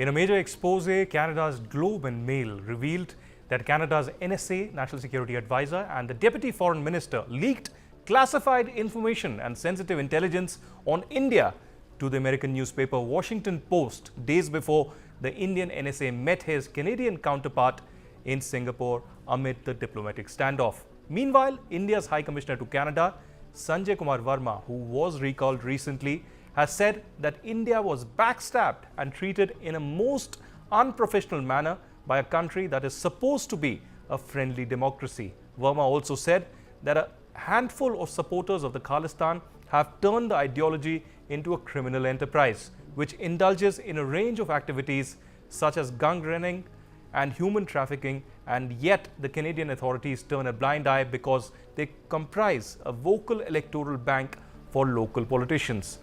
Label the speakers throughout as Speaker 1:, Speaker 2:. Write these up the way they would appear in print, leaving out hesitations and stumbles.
Speaker 1: In a major expose, Canada's Globe and Mail revealed that Canada's NSA, National Security Advisor, and the Deputy Foreign Minister leaked classified information and sensitive intelligence on India to the American newspaper Washington Post days before the Indian NSA met his Canadian counterpart in Singapore amid the diplomatic standoff. Meanwhile, India's High Commissioner to Canada, Sanjay Kumar Verma, who was recalled recently, has said that India was backstabbed and treated in a most unprofessional manner by a country that is supposed to be a friendly democracy. Verma also said that a handful of supporters of the Khalistani have turned the ideology into a criminal enterprise, which indulges in a range of activities such as gang running and human trafficking, and yet the Canadian authorities turn a blind eye because they comprise a vocal electoral bank for local politicians.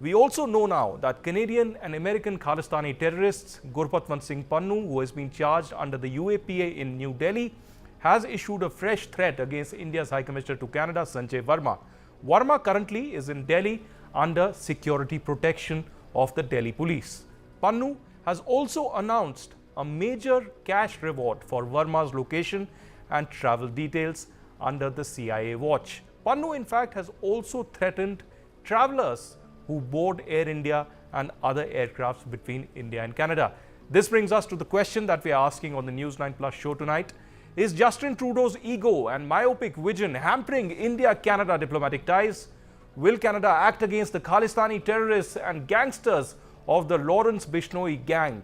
Speaker 1: We also know now that Canadian and American Khalistani terrorists Gurpatwant Singh Pannu, who has been charged under the UAPA in New Delhi, has issued a fresh threat against India's High Commissioner to Canada, Sanjay Verma. Verma currently is in Delhi under security protection of the Delhi police. Pannu has also announced a major cash reward for Verma's location and travel details under the CIA watch. Pannu, in fact, has also threatened travelers who board Air India and other aircrafts between India and Canada. This brings us to the question that we are asking on the News9 Plus show tonight. Is Justin Trudeau's ego and myopic vision hampering India-Canada diplomatic ties? Will Canada act against the Khalistani terrorists and gangsters of the Lawrence Bishnoi gang?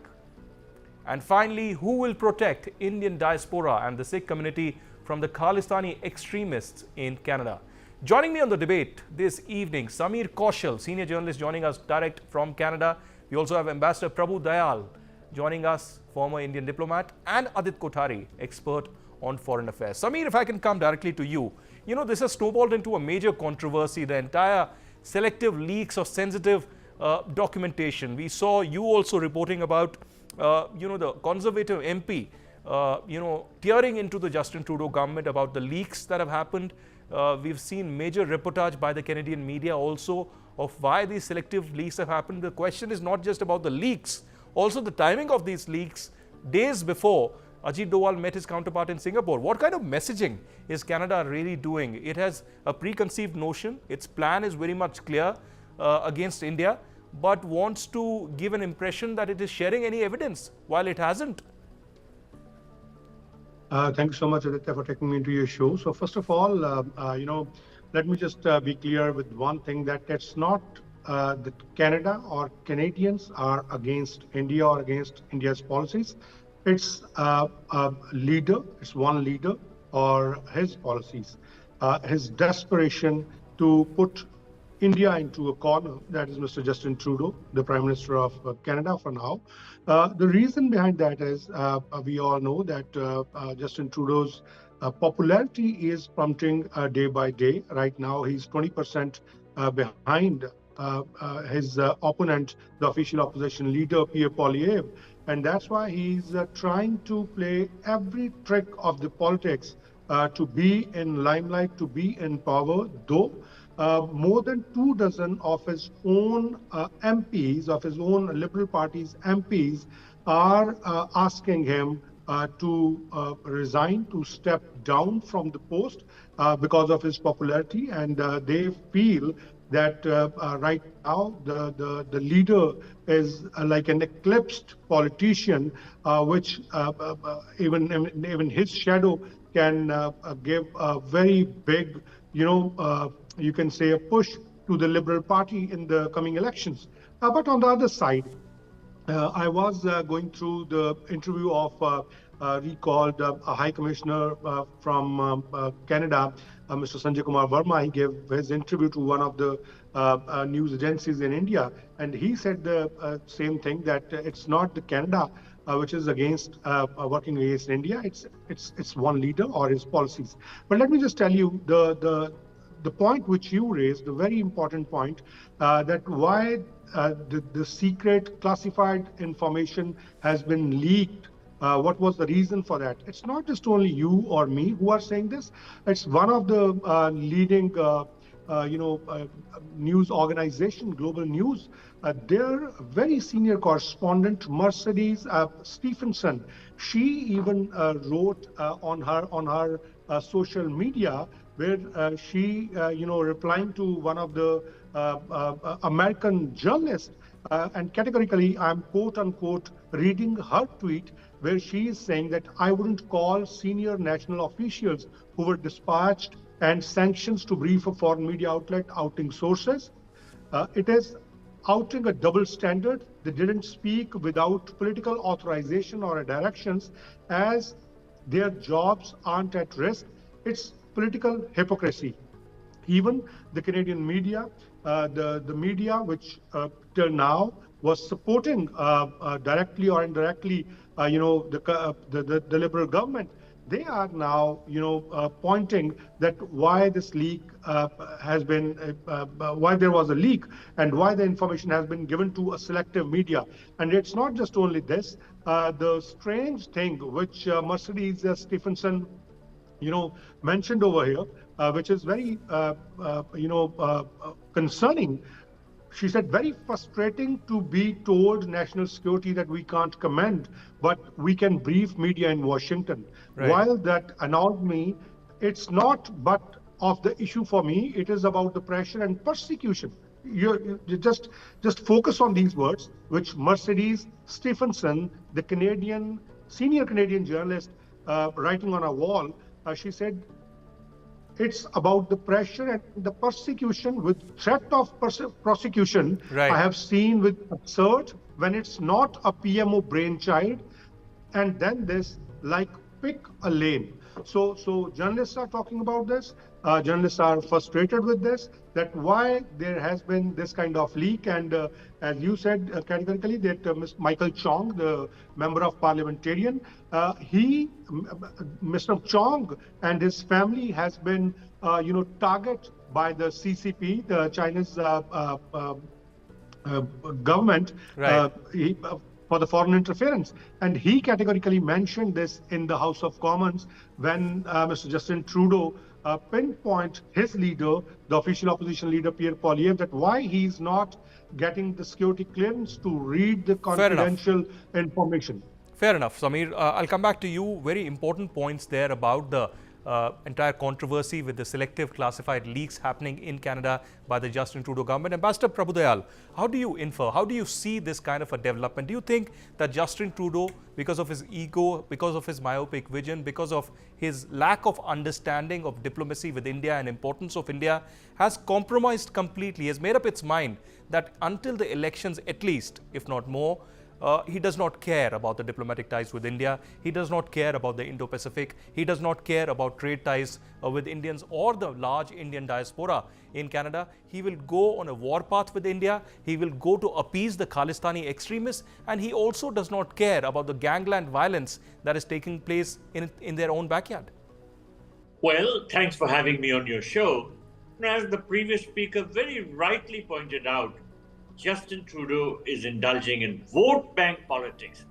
Speaker 1: And finally, who will protect Indian diaspora and the Sikh community from the Khalistani extremists in Canada? Joining me on the debate this evening, Sameer Kaushal, senior journalist, joining us direct from Canada. We also have Ambassador Prabhu Dayal joining us, former Indian diplomat, and Adit Kothari, expert on foreign affairs. Sameer, if I can come directly to you. You know, this has snowballed into a major controversy, the entire selective leaks of sensitive documentation. We saw you also reporting about, the Conservative MP, tearing into the Justin Trudeau government about the leaks that have happened. We've seen major reportage by the Canadian media also of why these selective leaks have happened. The question is not just about the leaks, also the timing of these leaks days before Ajit Doval met his counterpart in Singapore. What kind of messaging is Canada really doing? It has a preconceived notion. Its plan is very much clear against India, but wants to give an impression that it is sharing any evidence while it hasn't.
Speaker 2: Thank you so much, Aditya, for taking me into your show. So first of all, let me just be clear with one thing, that it's not that Canada or Canadians are against India or against India's policies. It's a leader, it's one leader or his policies, his desperation to put India into a corner, that is Mr. Justin Trudeau, the Prime Minister of Canada for now. The reason behind that is we all know that Justin Trudeau's popularity is plummeting day by day. Right now, he's 20% behind his opponent, the official opposition leader, Pierre Poilievre. And that's why he's trying to play every trick of the politics to be in limelight, to be in power, though more than 24 of his own MPs, of his own Liberal Party's MPs, are asking him to resign, to step down from the post because of his popularity. And they feel that right now the leader is like an eclipsed politician, which even his shadow can give a very big, you can say, a push to the Liberal Party in the coming elections. But on the other side, I was going through the interview of recalled a High Commissioner from Canada, Mr. Sanjay Kumar Verma. He gave his interview to one of the news agencies in India, and he said the same thing, that it's not the Canada which is against working against India. It's one leader or his policies. But let me just tell you the point which you raised, the very important point, that why the secret classified information has been leaked. What was the reason for that? It's not just only you or me who are saying this. It's one of the leading news organization, Global News, their very senior correspondent, Mercedes Stephenson, she even wrote on her social media, where she, replying to one of the American journalists, and categorically, I'm quote unquote reading her tweet, where she is saying that I wouldn't call senior national officials who were dispatched and sanctions to brief a foreign media outlet outing sources. It is outing a double standard. They didn't speak without political authorization or directions, as their jobs aren't at risk. It's political hypocrisy. Even the Canadian media, the media which till now was supporting directly or indirectly, the Liberal government, they are now, pointing that why this leak has been, why there was a leak, and why the information has been given to a selective media. And it's not just only this. The strange thing which Mercedes Stephenson, mentioned over here, which is very, concerning. She said, very frustrating to be told national security that we can't comment, but we can brief media in Washington.
Speaker 1: Right.
Speaker 2: While that annoyed me, it's not but of the issue for me. It is about the pressure and persecution. You just focus on these words, which Mercedes Stephenson, the senior Canadian journalist, writing on a wall, she said, it's about the pressure and the persecution with threat of prosecution.
Speaker 1: Right.
Speaker 2: I have seen with absurd when it's not a PMO brainchild, and then this, like, pick a lane. So journalists are talking about this. Journalists are frustrated with this, that why there has been this kind of leak. And as you said categorically, that Mr. Michael Chong, the member of parliamentarian, Mr. Chong and his family has been, target by the CCP, the China's government,
Speaker 1: Right.
Speaker 2: For the foreign interference. And he categorically mentioned this in the House of Commons when Mr. Justin Trudeau pinpoint his leader, the official opposition leader, Pierre Poilievre, that why he's not getting the security clearance to read the confidential information.
Speaker 1: Fair enough, Samir. I'll come back to you. Very important points there about the entire controversy with the selective classified leaks happening in Canada by the Justin Trudeau government. Ambassador Prabhudayal, how do you infer, how do you see this kind of a development? Do you think that Justin Trudeau, because of his ego, because of his myopic vision, because of his lack of understanding of diplomacy with India and importance of India, has compromised completely, has made up its mind that until the elections at least, if not more, he does not care about the diplomatic ties with India. He does not care about the Indo-Pacific. He does not care about trade ties with Indians or the large Indian diaspora in Canada. He will go on a warpath with India. He will go to appease the Khalistani extremists. And he also does not care about the gangland violence that is taking place in their own backyard.
Speaker 3: Well, thanks for having me on your show. As the previous speaker very rightly pointed out, Justin Trudeau is indulging in vote bank politics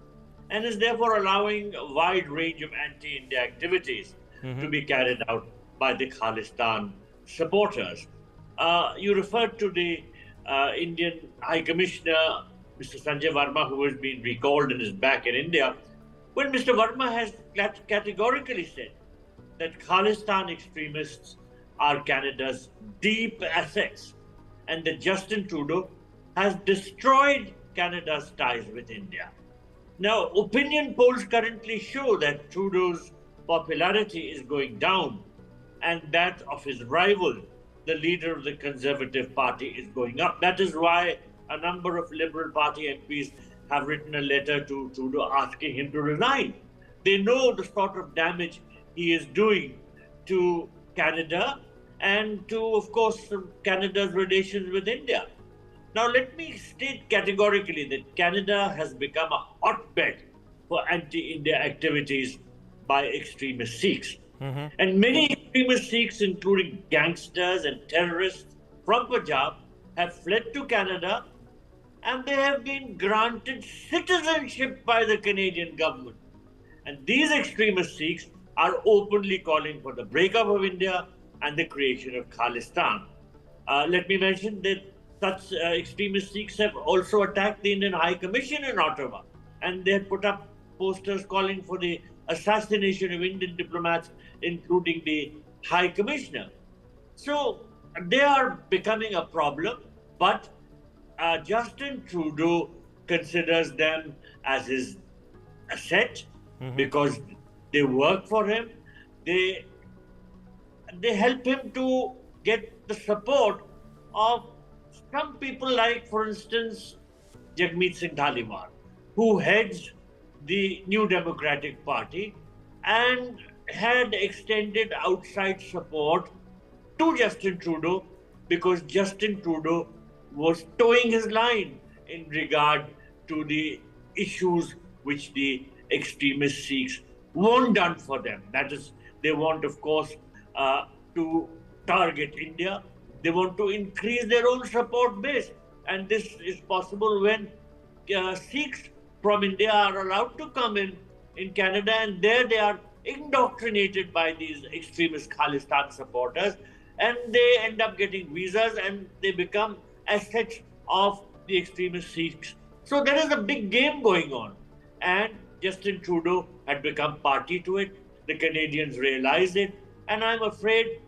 Speaker 3: and is therefore allowing a wide range of anti-India activities to be carried out by the Khalistan supporters. You referred to the Indian High Commissioner, Mr. Sanjay Verma, who has been recalled and is back in India. Well, Mr. Verma has categorically said that Khalistan extremists are Canada's deep assets, and that Justin Trudeau has destroyed Canada's ties with India. Now, opinion polls currently show that Trudeau's popularity is going down, and that of his rival, the leader of the Conservative Party, is going up. That is why a number of Liberal Party MPs have written a letter to Trudeau asking him to resign. They know the sort of damage he is doing to Canada and to, of course, Canada's relations with India. Now, let me state categorically that Canada has become a hotbed for anti-India activities by extremist Sikhs. And many extremist Sikhs, including gangsters and terrorists from Punjab, have fled to Canada, and they have been granted citizenship by the Canadian government. And these extremist Sikhs are openly calling for the breakup of India and the creation of Khalistan. Let me mention that such extremist Sikhs have also attacked the Indian High Commission in Ottawa, and they had put up posters calling for the assassination of Indian diplomats, including the High Commissioner. So they are becoming a problem, but Justin Trudeau considers them as his asset because they work for him. They help him to get the support of some people, like, for instance, Jagmeet Singh Dhaliwal, who heads the New Democratic Party and had extended outside support to Justin Trudeau because Justin Trudeau was towing his line in regard to the issues which the extremist Sikhs want done for them. That is, they want, of course, to target India. They want to increase their own support base. And this is possible when Sikhs from India are allowed to come in Canada, and there they are indoctrinated by these extremist Khalistani supporters, and they end up getting visas and they become assets of the extremist Sikhs. So there is a big game going on, and Justin Trudeau had become party to it. The Canadians realize it, and I'm afraid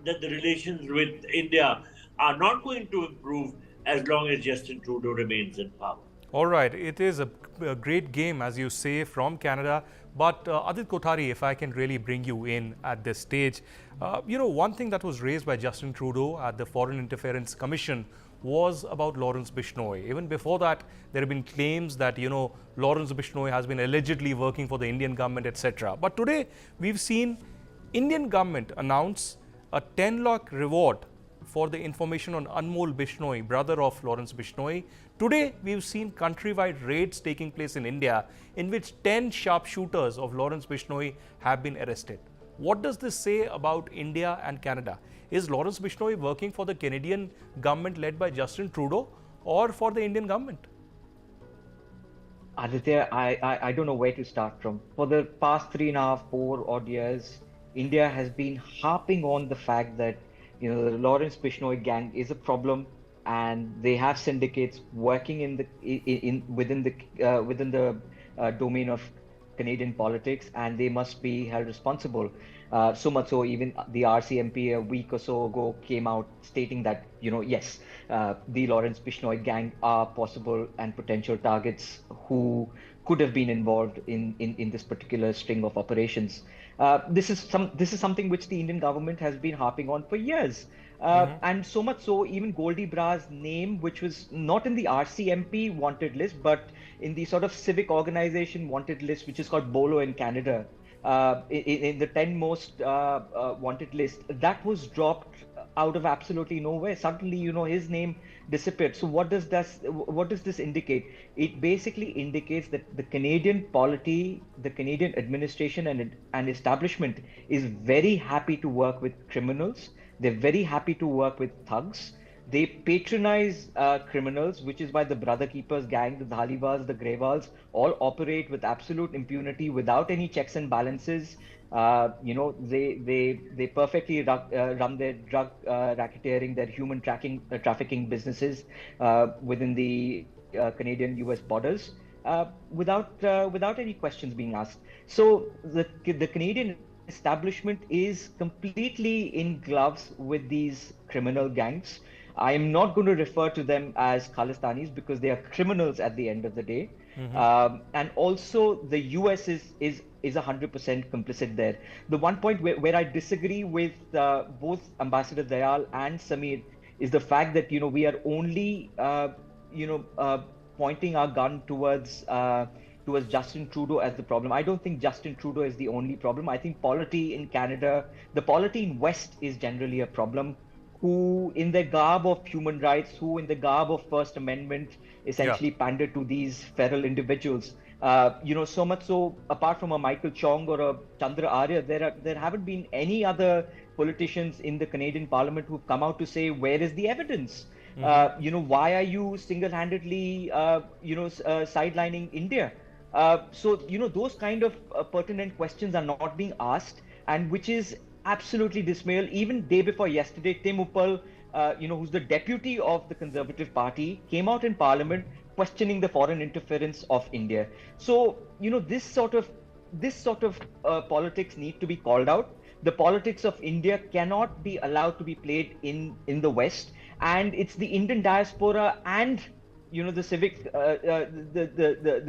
Speaker 3: that the relations with India are not going to improve as long as Justin Trudeau remains in power.
Speaker 1: All right, it is a great game, as you say, from Canada. But Adit Kothari, if I can really bring you in at this stage, one thing that was raised by Justin Trudeau at the Foreign Interference Commission was about Lawrence Bishnoi. Even before that, there have been claims that, Lawrence Bishnoi has been allegedly working for the Indian government, etc. But today, we've seen Indian government announce a 10 lakh reward for the information on Anmol Bishnoi, brother of Lawrence Bishnoi. Today, we've seen countrywide raids taking place in India, in which 10 sharpshooters of Lawrence Bishnoi have been arrested. What does this say about India and Canada? Is Lawrence Bishnoi working for the Canadian government led by Justin Trudeau or for the Indian government?
Speaker 4: Aditya, I don't know where to start from. For the past 3.5, 4 odd years, India has been harping on the fact that the Lawrence Bishnoi gang is a problem, and they have syndicates working within the domain of Canadian politics, and they must be held responsible. So much so, even the RCMP a week or so ago came out stating that yes, the Lawrence Bishnoi gang are possible and potential targets who could have been involved in this particular string of operations. This is something which the Indian government has been harping on for years. And so much so, even Goldie Bra's name, which was not in the RCMP wanted list, but in the sort of civic organization wanted list, which is called BOLO in Canada, in the 10 most wanted list, that was dropped out of absolutely nowhere. Suddenly, his name disappeared. So what does this indicate? It basically indicates that the Canadian polity, the Canadian administration and establishment is very happy to work with criminals. They're very happy to work with thugs. They patronize criminals, which is why the Brother Keepers gang, the Dhaliwals, the Grewals, all operate with absolute impunity without any checks and balances. They perfectly run their drug racketeering, their human trafficking businesses within the Canadian-US borders without any questions being asked. So the Canadian establishment is completely in gloves with these criminal gangs. I am not going to refer to them as Khalistanis because they are criminals at the end of the day. And also the US is 100% complicit there. The one point where I disagree with both Ambassador Dayal and Samir is the fact that we are only pointing our gun towards Justin Trudeau as the problem. I don't think Justin Trudeau is the only problem. I think polity in Canada, the polity in West is generally a problem, who in the garb of human rights, who in the garb of First Amendment essentially pander to these feral individuals. So much so, apart from a Michael Chong or a Chandra Arya, there haven't been any other politicians in the Canadian Parliament who've come out to say, where is the evidence? Why are you single-handedly, sidelining India? So those kind of pertinent questions are not being asked, and which is absolutely dismaying. Even day before yesterday, Tim Uppal who's the deputy of the Conservative Party, came out in Parliament questioning the foreign interference of India. So, this sort of politics need to be called out. The politics of India cannot be allowed to be played in the West, and it's the Indian diaspora and the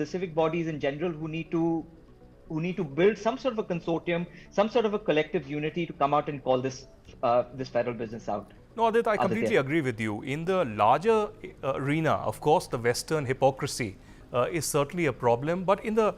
Speaker 4: civic bodies in general who need to build some sort of a consortium, some sort of a collective unity to come out and call this federal business out.
Speaker 1: No, Adit, I completely agree with you. In the larger arena, of course, the Western hypocrisy is certainly a problem. But in the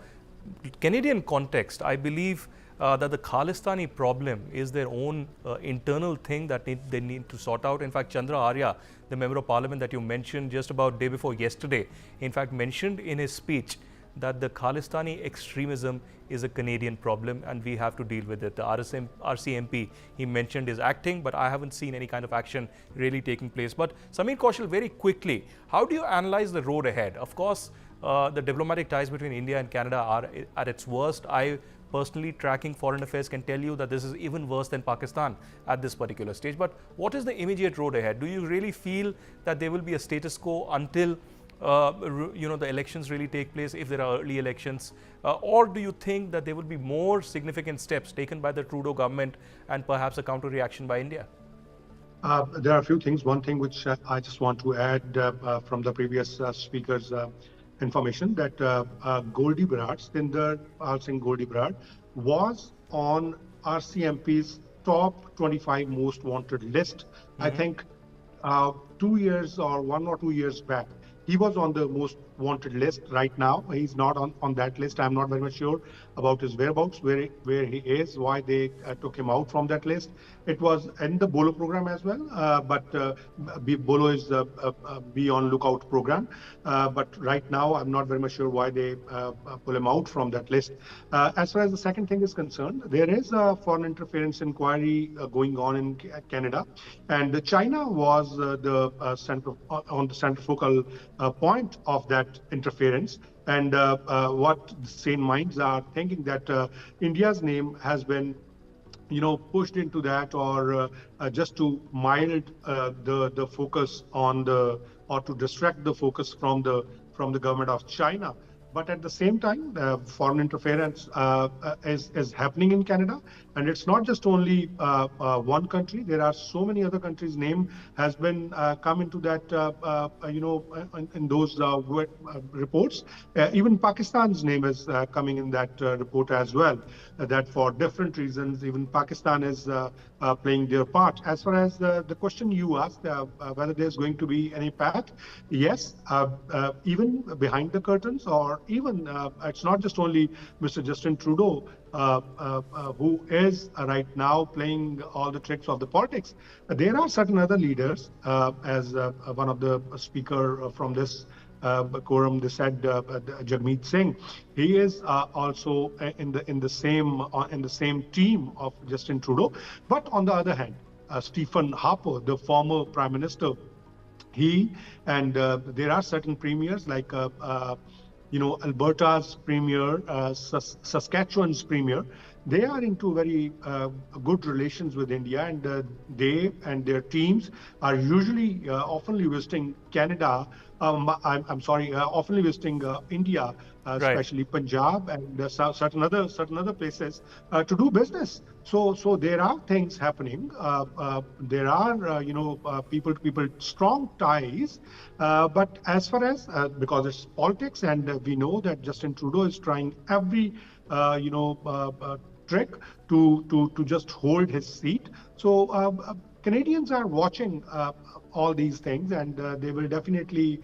Speaker 1: Canadian context, I believe that the Khalistani problem is their own internal thing that they need to sort out. In fact, Chandra Arya, the member of parliament that you mentioned just about day before yesterday, in fact, mentioned in his speech that the Khalistani extremism is a Canadian problem and we have to deal with it. The RCMP, he mentioned, is acting, but I haven't seen any kind of action really taking place. But Sameer Kaushal, very quickly, how do you analyze the road ahead? Of course, the diplomatic ties between India and Canada are at its worst. I personally, tracking foreign affairs, can tell you that this is even worse than Pakistan at this particular stage. But what is the immediate road ahead? Do you really feel that there will be a status quo until the elections really take place, if there are early elections, or do you think that there will be more significant steps taken by the Trudeau government and perhaps a counter reaction by India?
Speaker 2: There are a few things. One thing which I just want to add from the previous speaker's information, that Goldie Berard, Stinder Pal Singh Goldie Berard, was on RCMP's top 25 most wanted list. I think 2 years or 1 or 2 years back. He was on the most wanted list. Right now, he's not on that list. I'm not very much sure about his whereabouts, where he is, why they took him out from that list. It was in the BOLO program as well, but BOLO is Be on Lookout program. But right now, I'm not very much sure why they pull him out from that list. As far as the second thing is concerned, there is a foreign interference inquiry going on in Canada, and China was the central point of that interference. And what sane minds are thinking that India's name has been pushed into that, or just to mild the focus on or to distract the focus from the government of China. But at the same time, foreign interference is happening in Canada, and it's not just only one country. There are so many other countries' name has been come into that, in those reports. Even Pakistan's name is coming in that report as well. That for different reasons, even Pakistan is playing their part. As far as the question you asked, whether there's going to be any path, yes, even behind the curtains, or even it's not just only Mr. Justin Trudeau who is right now playing all the tricks of the politics. There are certain other leaders, as one of the speaker from this quorum, they said, Jagmeet Singh. He is also in the same team of Justin Trudeau. But on the other hand, Stephen Harper, the former Prime Minister, he and there are certain premiers like Alberta's premier, Saskatchewan's premier. They are into very good relations with India, and they and their teams are usually oftenly visiting Canada. Oftenly visiting India, especially Punjab and certain other places to do business. So there are things happening. There are people to people strong ties. But as far as because it's politics, and we know that Justin Trudeau is trying every trick to just hold his seat. So Canadians are watching all these things, and they will definitely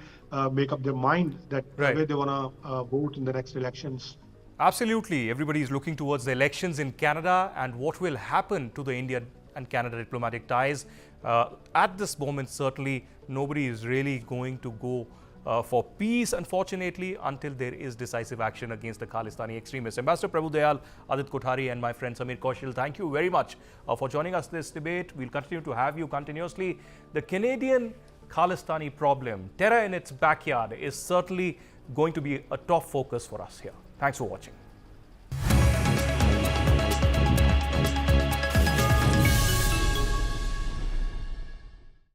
Speaker 2: make up their mind that where they want to vote in the next elections.
Speaker 1: Absolutely. Everybody is looking towards the elections in Canada and what will happen to the Indian and Canada diplomatic ties. At this moment, certainly, nobody is really going to go for peace, unfortunately, until there is decisive action against the Khalistani extremists. Ambassador Prabhu Dayal, Adit Kothari, and my friend Sameer Kaushal, thank you very much for joining us this debate. We'll continue to have you continuously. The Canadian Khalistani problem, terror in its backyard, is certainly going to be a top focus for us here. Thanks for watching.